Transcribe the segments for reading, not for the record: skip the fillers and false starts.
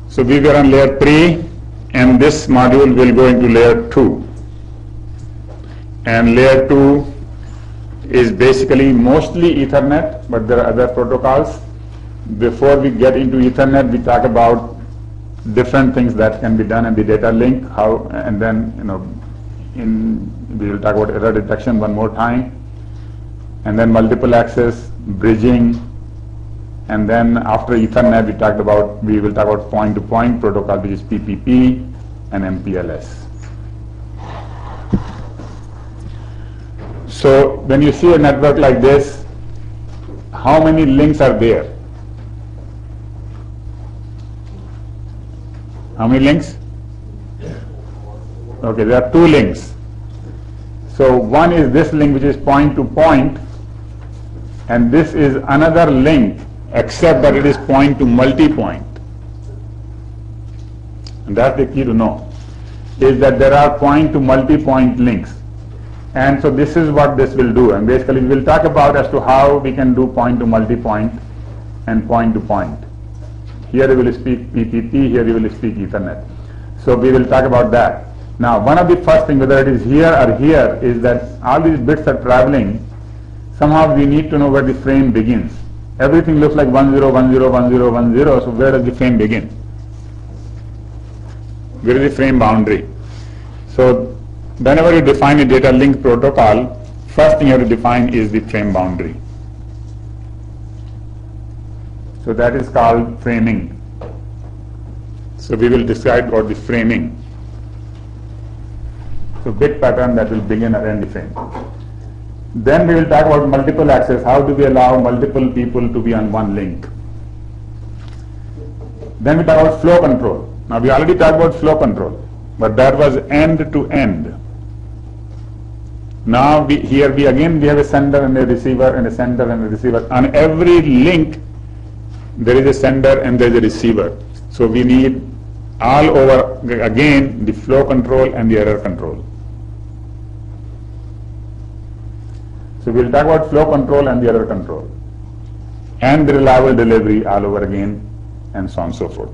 So we were on layer 3, and this module will go into layer 2. And layer 2 is basically mostly Ethernet, but there are other protocols. Before we get into Ethernet, we talk about different things that can be done in the data link, and then we will talk about error detection one more time, and then multiple access, bridging, and then after Ethernet we will talk about point-to-point protocol, which is PPP and MPLS. So when you see a network like this, how many links are there? How many links? Okay, there are 2 links. So one is this link, which is point-to-point, and this is another link, except that it is point-to-multi-point. And that's the key to know, is that there are point-to-multi-point links. And so this is what this will do, and basically we will talk about as to how we can do point-to-multi-point and point-to-point. Here we will speak PPP, here we will speak Ethernet. So we will talk about that. Now, one of the first things, whether it is here or here, is that all these bits are traveling. Somehow we need to know where the frame begins. Everything looks like 10, 10, 10, 10, so where does the frame begin? Where is the frame boundary? So whenever you define a data link protocol, first thing you have to define is the frame boundary. So that is called framing. So we will describe about the framing. So bit pattern that will begin or end the frame. Then we will talk about multiple access. How do we allow multiple people to be on one link? Then we talk about flow control. Now we already talked about flow control, but that was end to end. Now we have a sender and a receiver, and a sender and a receiver. On every link there is a sender and there is a receiver. So we need all over again the flow control and the error control. So we will talk about flow control and the error control, and the reliable delivery all over again, and so on and so forth.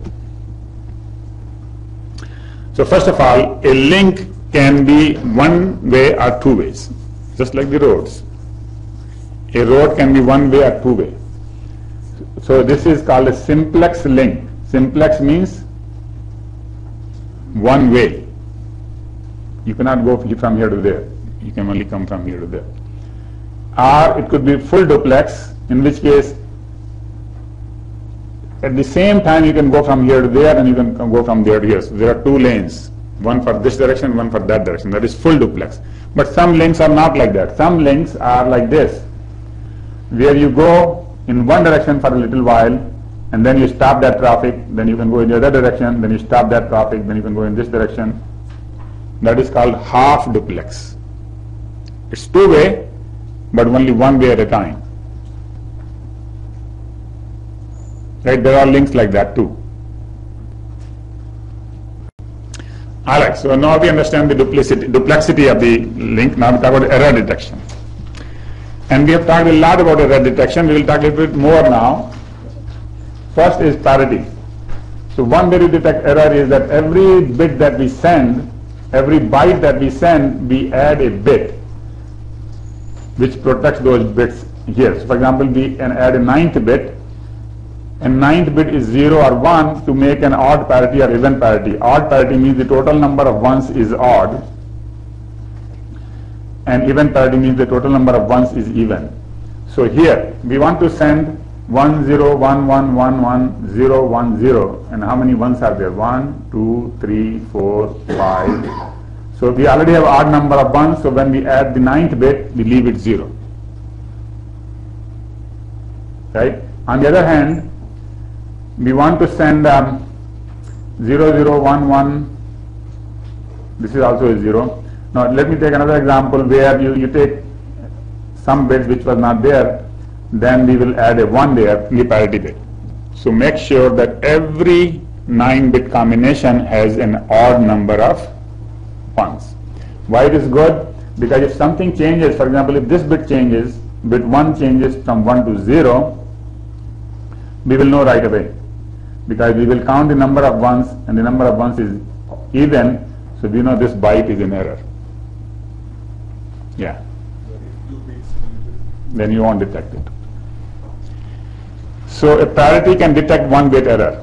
So first of all, a link can be one way or two ways, just like the roads. A road can be one way or two way. So this is called a simplex link. Simplex means one way. You cannot go from here to there. You can only come from here to there. Or it could be full duplex, in which case at the same time you can go from here to there and you can go from there to here. So there are 2 lanes, one for this direction, one for that direction. That is full duplex. But some links are not like that. Some links are like this, where you go in one direction for a little while, and then you stop that traffic, then you can go in the other direction, then you stop that traffic, then you can go in this direction. That is called half duplex. It's 2-way, but only one way at a time. Right? There are links like that too. Alright, so now we understand the duplexity of the link. Now we talk about error detection. And we have talked a lot about error detection. We will talk a little bit more now. First is parity. So one way to detect error is that every bit that we send, every byte that we send, we add a bit which protects those bits here. So for example, we can add a 9th bit, and 9th bit is 0 or 1 to make an odd parity or even parity. Odd parity means the total number of ones is odd, and even parity means the total number of ones is even. So here we want to send 1 0 1 1 1 1 0 1 0, and how many ones are there? 1 2 3 4 5. So we already have odd number of ones, so when we add the 9th bit, we leave it 0. Right? On the other hand, we want to send 0 0 1 1. This is also a 0. Now let me take another example where you take some bits which was not there, then we will add a 1 there in the parity bit. So make sure that every 9-bit combination has an odd number of ones. Why it is good? Because if something changes, for example, if this bit changes, bit 1 changes from 1 to 0, we will know right away. because we will count the number of ones, and the number of ones is even, so we know this byte is in error. Yeah. Then you won't detect it. So a parity can detect 1-bit error.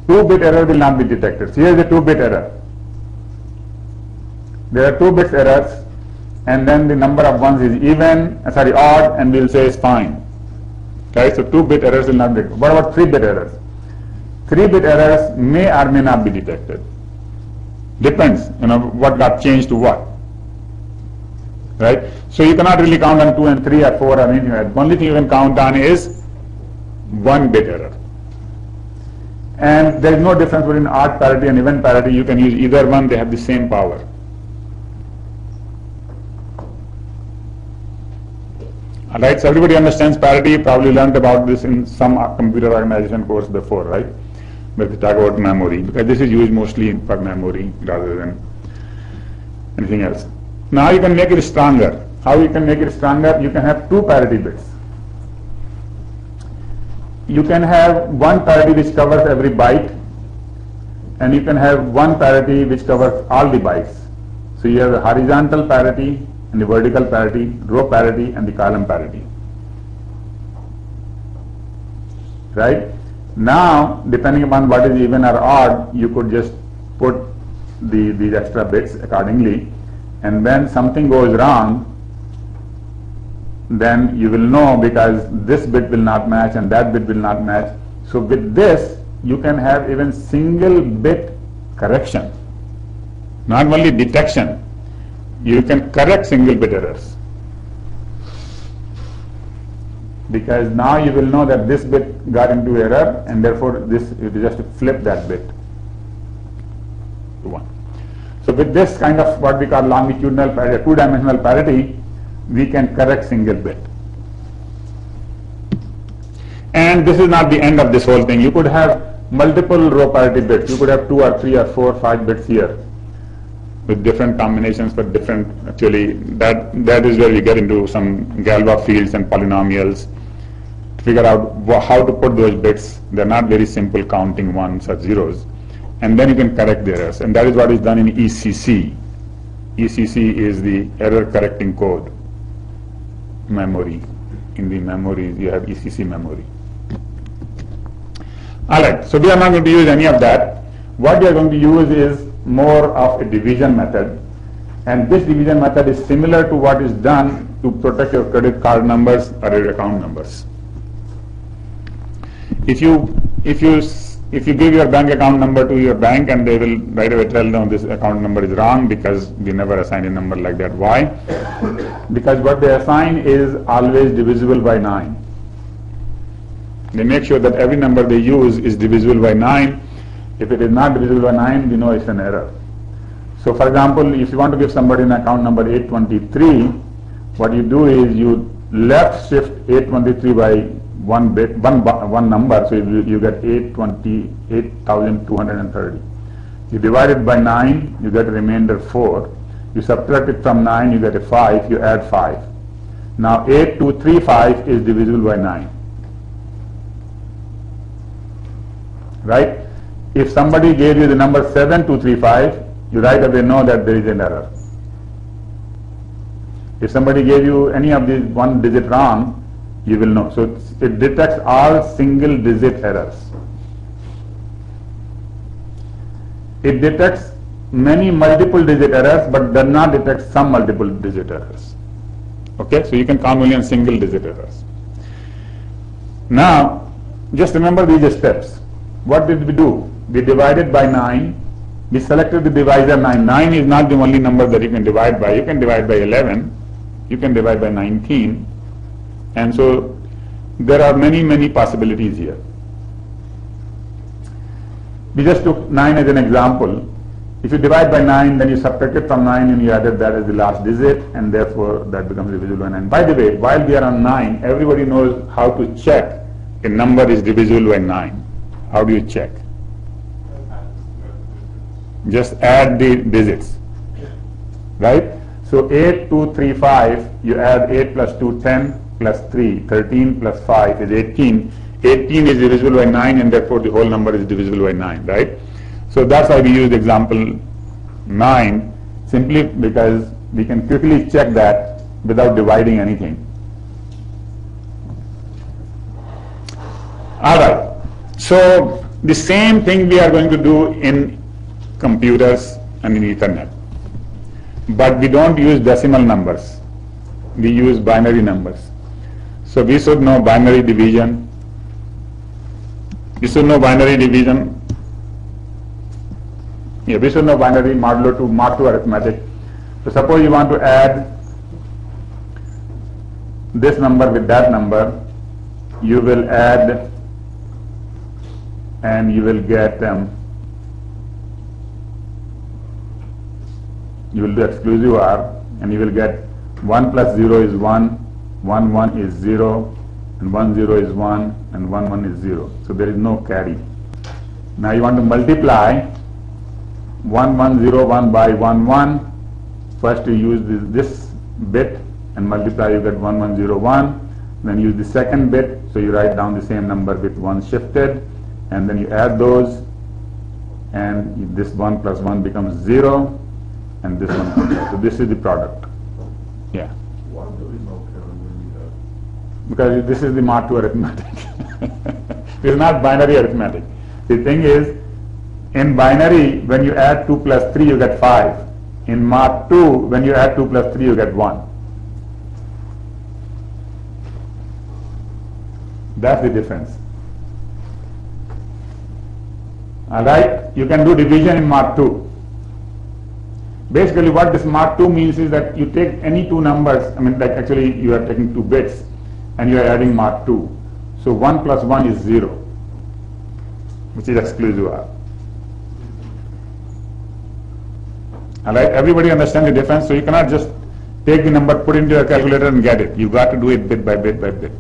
2-bit error will not be detected. So here is a 2-bit error. There are 2 bits errors, and then the number of ones is odd, and we'll say it's fine. Okay, so 2-bit errors will not be detected. What about 3-bit errors? 3-bit errors may or may not be detected. Depends, what got changed to what. Right? So you cannot really count on 2 and 3 or 4 or anything. The only thing you can count on is 1-bit error. And there is no difference between odd parity and even parity. You can use either one, they have the same power. Alright, so everybody understands parity. You probably learned about this in some computer organization course before, right? But we talk about memory, because this is used mostly for memory rather than anything else. Now you can make it stronger. How you can make it stronger? You can have 2 parity bits. You can have 1 parity which covers every byte, and you can have 1 parity which covers all the bytes. So you have a horizontal parity and the vertical parity, row parity and the column parity. Right? Now, depending upon what is even or odd, you could just put these extra bits accordingly, and when something goes wrong, then you will know, because this bit will not match and that bit will not match. So with this, you can have even single bit correction. Not only detection, you can correct single bit errors. Because now you will know that this bit got into error, and therefore this, you just flip that bit to 1. So with this kind of what we call longitudinal parity, 2-dimensional parity, we can correct single bit. And this is not the end of this whole thing. You could have multiple row parity bits. You could have 2 or 3 or 4 or 5 bits here with different combinations for different, actually that is where we get into some Galois fields and polynomials to figure out how to put those bits. They're not very simple counting ones or zeros. And then you can correct the errors. And that is what is done in ECC. ECC is the error correcting code memory. In the memory, you have ECC memory. Alright, so we are not going to use any of that. What we are going to use is more of a division method. And this division method is similar to what is done to protect your credit card numbers or your account numbers. If you give your bank account number to your bank, and they will right away tell them this account number is wrong because we never assign a number like that. Why? Because what they assign is always divisible by 9. They make sure that every number they use is divisible by 9. If it is not divisible by 9, we know it's an error. So for example, if you want to give somebody an account number 823, what you do is you left shift 823 by one bit, one number, so you get 828,230. You divide it by 9, you get a remainder 4. You subtract it from 9, you get a 5, you add 5. Now 8235 is divisible by 9. Right? If somebody gave you the number 7235, you right away know that there is an error. If somebody gave you any of these one digit wrong, you will know. So it detects all single digit errors. It detects many multiple digit errors, but does not detect some multiple digit errors. Okay, so you can count only on single digit errors. Now, just remember these steps. What did we do? We divided by 9. We selected the divisor 9. 9 is not the only number that you can divide by. You can divide by 11. You can divide by 19. And so there are many possibilities here. We just took 9 as an example. If you divide by 9, then you subtract it from 9 and you added that as the last digit, and therefore that becomes divisible by 9. By the way, while we are on 9, everybody knows how to check a number is divisible by 9. How do you check? Just add the digits. Right? So 8235, you add 8 plus 2, 10. plus 3, 13 plus 5 is 18. 18 is divisible by 9, and therefore the whole number is divisible by 9, right? So that's why we used example 9, simply because we can quickly check that without dividing anything. Alright, so the same thing we are going to do in computers and in Ethernet. But we don't use decimal numbers. We use binary numbers. So we should know binary division. We should know binary division. Yeah, we should know binary modulo to Mark II arithmetic. So suppose you want to add this number with that number, you will add and you will get you will do exclusive OR, and you will get 1 plus 0 is 1, 1 1 is 0, and 1 0 is 1, and 1 1 is 0. So there is no carry. Now you want to multiply 1 1 0 1 by 1 1. First you use this bit and multiply, you get 1 1 0 1. Then use the second bit, so you write down the same number with 1 shifted, and then you add those, and this 1 plus 1 becomes 0, and this one comes out. So this is the product. Yeah. Why do we know carry when we have? Because this is the Mark II arithmetic. This is not binary arithmetic. The thing is, in binary, when you add 2 plus 3, you get 5. In Mark II, when you add 2 plus 3, you get 1. That's the difference. Alright, you can do division in Mark II. Basically what this Mark II means is that you take any two numbers, I mean like actually you are taking 2 bits and you are adding Mark II. So 1 plus 1 is 0, which is exclusive OR. Alright, everybody understand the difference? So you cannot just take the number, put it into your calculator and get it. You've got to do it bit by bit by bit.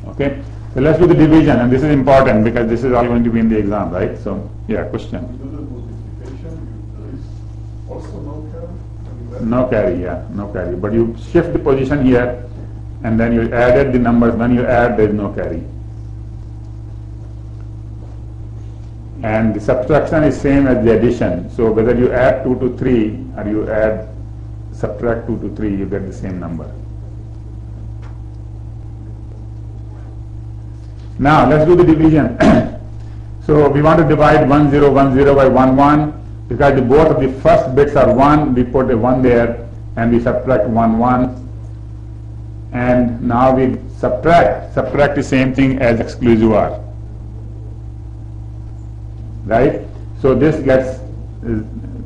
Okay, so let's do the division, and this is important because this is all going to be in the exam, right? So, yeah, question. Do the multiplication, there is also no carry? No carry, yeah, no carry. But you shift the position here, and then you added the numbers. When you add, there is no carry. And the subtraction is same as the addition. So whether you add 2 to 3 or you subtract 2 to 3, you get the same number. Now let's do the division. So we want to divide 1 0 1 0 by 1 1. Because both of the first bits are 1, we put a 1 there and we subtract 1 1. And now we subtract the same thing as exclusive OR. Right? So this gets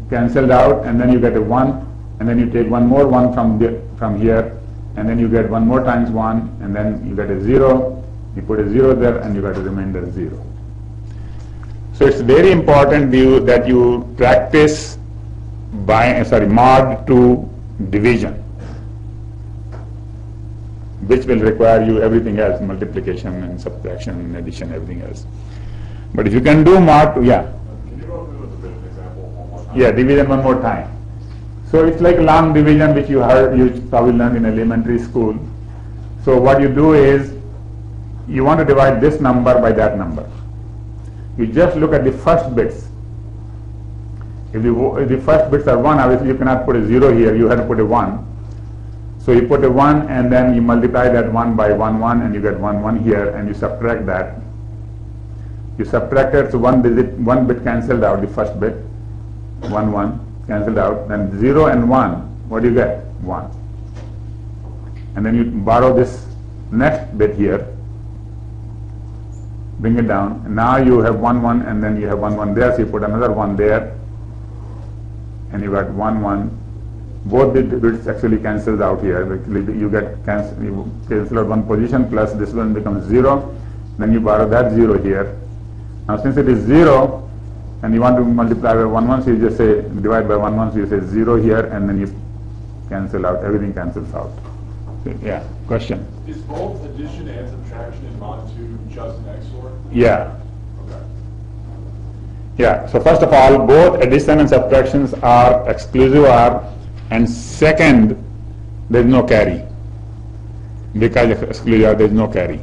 cancelled out, and then you get a 1, and then you take one more 1 from here, and then you get 1 more times 1, and then you get a 0. You put a 0 there, and you got a remainder 0. So it's very important that you practice mod to division, which will require you everything else, multiplication and subtraction and addition, everything else. But if you can do mod to, yeah. Can you go through the example one more time? Yeah, division one more time. So it's like long division, which you probably learned in elementary school. So what you do is, you want to divide this number by that number. You just look at the first bits. If the first bits are 1, obviously you cannot put a 0 here, you have to put a 1. So you put a 1 and then you multiply that 1 by 1 1 and you get 1 1 here, and you subtract that. You subtract it, so one bit cancelled out, the first bit, 1 1 cancelled out, then 0 and 1, what do you get? 1. And then you borrow this next bit here, bring it down, and now you have 1 1 and then you have 1 1 there, so you put another 1 there, and you got 1 1. Both the bits actually cancels out here. You cancel out one position, plus this one becomes 0, then you borrow that 0 here. Now since it is 0 and you want to multiply by 1 1, so you just say divide by 1 1, so you say 0 here, and then you cancel out, everything cancels out. So, yeah, question? Is both addition and subtraction in mod 2 just an XOR? Yeah. Okay. Yeah, so first of all, both addition and subtractions are exclusive OR, and second, there is no carry. because exclusion there is no carry.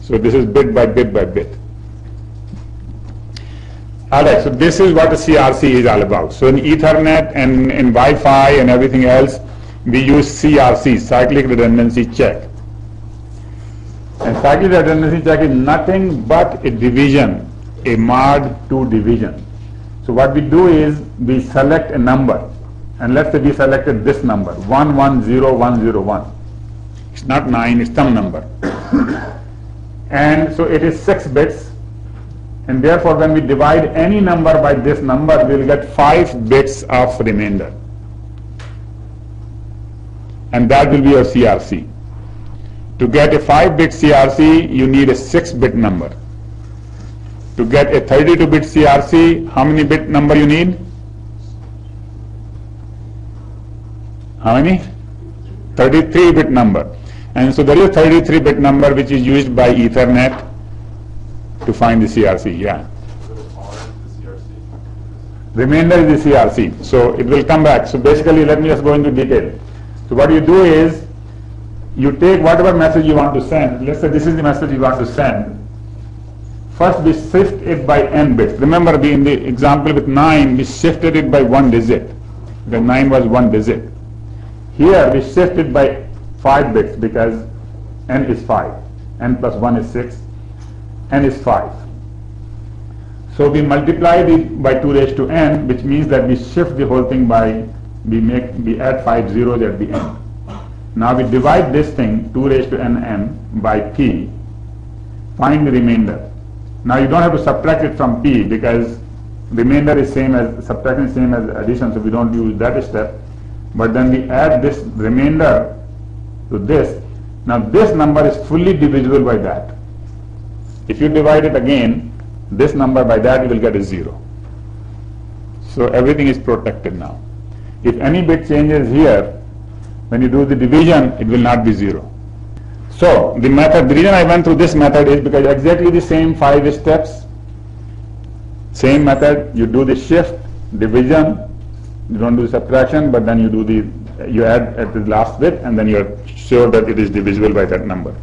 So this is bit by bit by bit. Alright, so this is what the CRC is all about. So in Ethernet and in Wi-Fi and everything else, we use CRC, Cyclic Redundancy Check. And cyclic redundancy check is nothing but a division, a mod 2 division. So what we do is we select a number, and let's say we selected this number 110101. It's not 9, it's some number. And so it is 6 bits, and therefore when we divide any number by this number, we will get 5 bits of remainder, and that will be your CRC. To get a 5-bit CRC, you need a 6-bit number. To get a 32-bit CRC, how many bit number you need? How many? 33-bit number. And so there is a 33-bit number which is used by Ethernet to find the CRC. Yeah. Remainder is the CRC. So it will come back. So basically, let me just go into detail. So what you do is, you take whatever message you want to send. Let's say this is the message you want to send. First we shift it by n bits. Remember, in the example with 9, we shifted it by 1 digit. The 9 was 1 digit. Here we shift it by 5 bits because n is 5. n plus 1 is 6. n is 5. So we multiplied it by 2 raised to n, which means that we shift the whole thing by, we add 5 zeros at the end. Now we divide this thing 2 raised to nm by p, find the remainder. Now you don't have to subtract it from p because remainder is same as, subtraction is same as addition, so we don't use that step. But then we add this remainder to this. Now this number is fully divisible by that. If you divide it again, this number by that, you will get a 0. So everything is protected now. If any bit changes here, when you do the division, it will not be 0. So the method, the reason I went through this method is because exactly the same 5 steps, same method, you do the shift, division, you don't do the subtraction, but then you do the, you add at the last bit, and then you are sure that it is divisible by that number.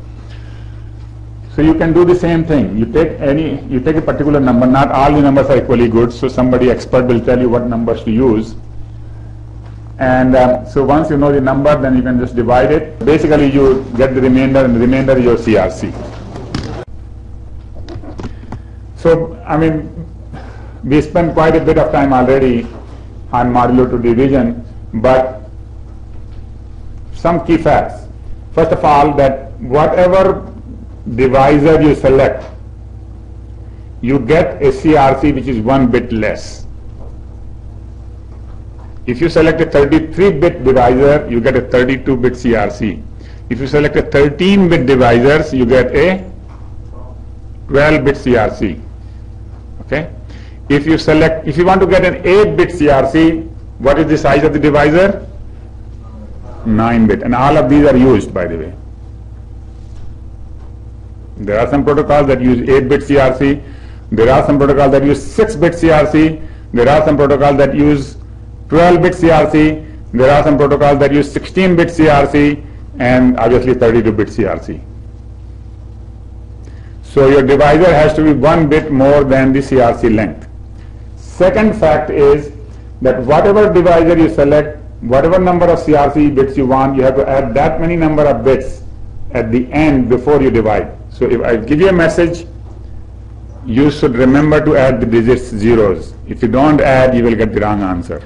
So you can do the same thing. You take a particular number, not all the numbers are equally good, so somebody expert will tell you what numbers to use. And so once you know the number, then you can just divide it. Basically you get the remainder, and the remainder is your CRC. So, I mean, we spent quite a bit of time already on modulo 2 division, but some key facts. First of all, that whatever divisor you select, you get a CRC which is 1 bit less. If you select a 33-bit divisor, you get a 32-bit CRC. If you select a 13-bit divisor, you get a 12-bit CRC. Okay? If you want to get an 8-bit CRC, what is the size of the divisor? 9-bit. And all of these are used, by the way. There are some protocols that use 8-bit CRC. There are some protocols that use 6-bit CRC. There are some protocols that use 12-bit CRC, there are some protocols that use 16-bit CRC, and obviously 32-bit CRC. So your divisor has to be 1 bit more than the CRC length. Second fact is that whatever divisor you select, whatever number of CRC bits you want, you have to add that many number of bits at the end before you divide. So if I give you a message, you should remember to add the digits zeros. If you don't add, you will get the wrong answer.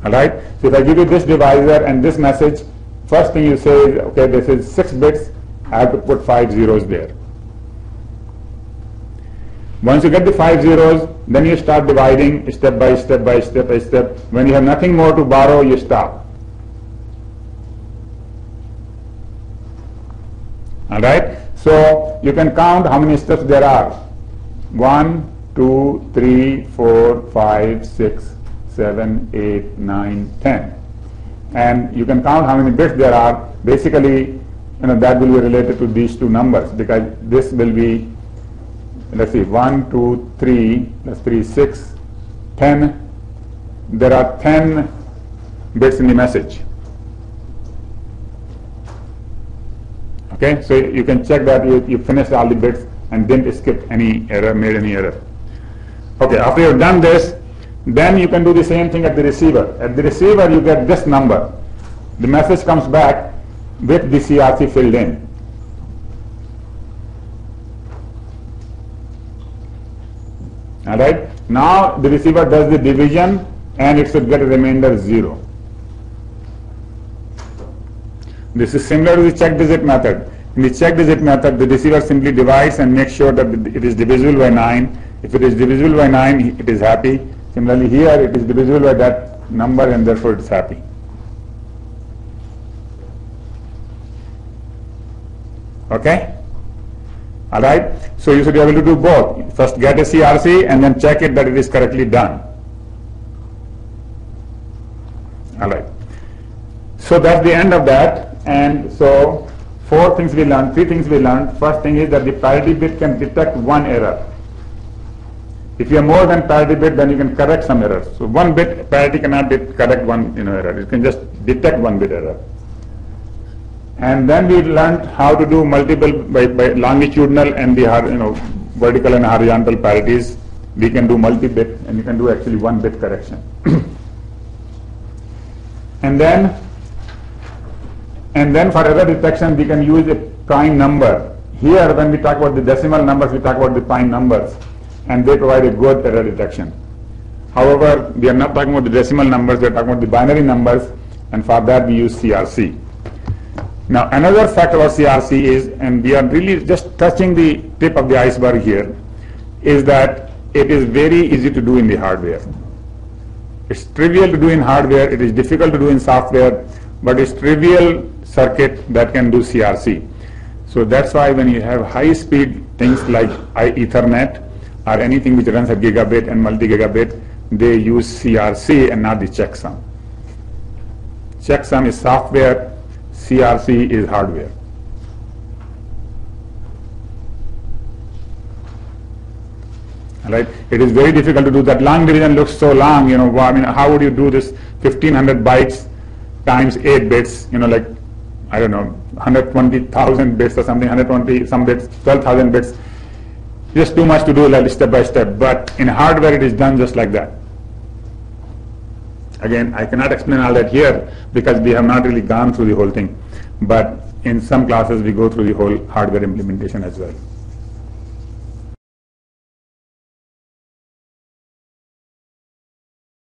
Alright, so if I give you this divisor and this message, first thing you say is, okay, this is 6 bits, I have to put 5 zeros there. Once you get the 5 zeros, then you start dividing step by step by step by step. When you have nothing more to borrow, you stop. Alright, so you can count how many steps there are. 1, 2, 3, 4, 5, 6, 7, 8, 9, 10. And you can count how many bits there are. Basically, that will be related to these two numbers, because this will be, let's see, 1, 2, 3, that's 3, 6, 10. There are 10 bits in the message. Okay, so you can check that you finished all the bits and didn't skip any error, made any error. Okay, after you've done this, then you can do the same thing at the receiver. At the receiver, you get this number. The message comes back with the CRC filled in. All right. Now the receiver does the division, and it should get a remainder 0. This is similar to the check digit method. In the check digit method, the receiver simply divides and makes sure that it is divisible by 9. If it is divisible by 9, it is happy. Similarly here, it is divisible by that number, and therefore it is happy. Okay? All right? So you should be able to do both. First get a CRC and then check it that it is correctly done. All right. So that's the end of that. And so 4 things we learned, 3 things we learned. First thing is that the parity bit can detect 1 error. If you have more than parity bit, then you can correct some errors. So 1 bit parity cannot correct 1 error. It can just detect 1 bit error. And then we learned how to do multiple by longitudinal and the vertical and horizontal parities. We can do multi-bit, and you can do actually 1 bit correction. And then for error detection, we can use a prime number. Here, when we talk about the decimal numbers, we talk about the prime numbers, and they provide a good error detection. However, we are not talking about the decimal numbers, we are talking about the binary numbers, and for that we use CRC. Now, another fact about CRC is, and we are really just touching the tip of the iceberg here, is that it is very easy to do in the hardware. It's trivial to do in hardware, it is difficult to do in software, but it's trivial circuit that can do CRC. So that's why when you have high speed things like Ethernet or anything which runs at gigabit and multi-gigabit, they use CRC and not the checksum. Checksum is software, CRC is hardware. Right? It is very difficult to do that. Long division looks so long, I mean, how would you do this 1500 bytes times 8 bits, like, I don't know, 120,000 bits or something, 120 some bits, 12,000 bits. Just too much to do like step by step. But in hardware, it is done just like that. Again, I cannot explain all that here because we have not really gone through the whole thing. But in some classes, we go through the whole hardware implementation as well.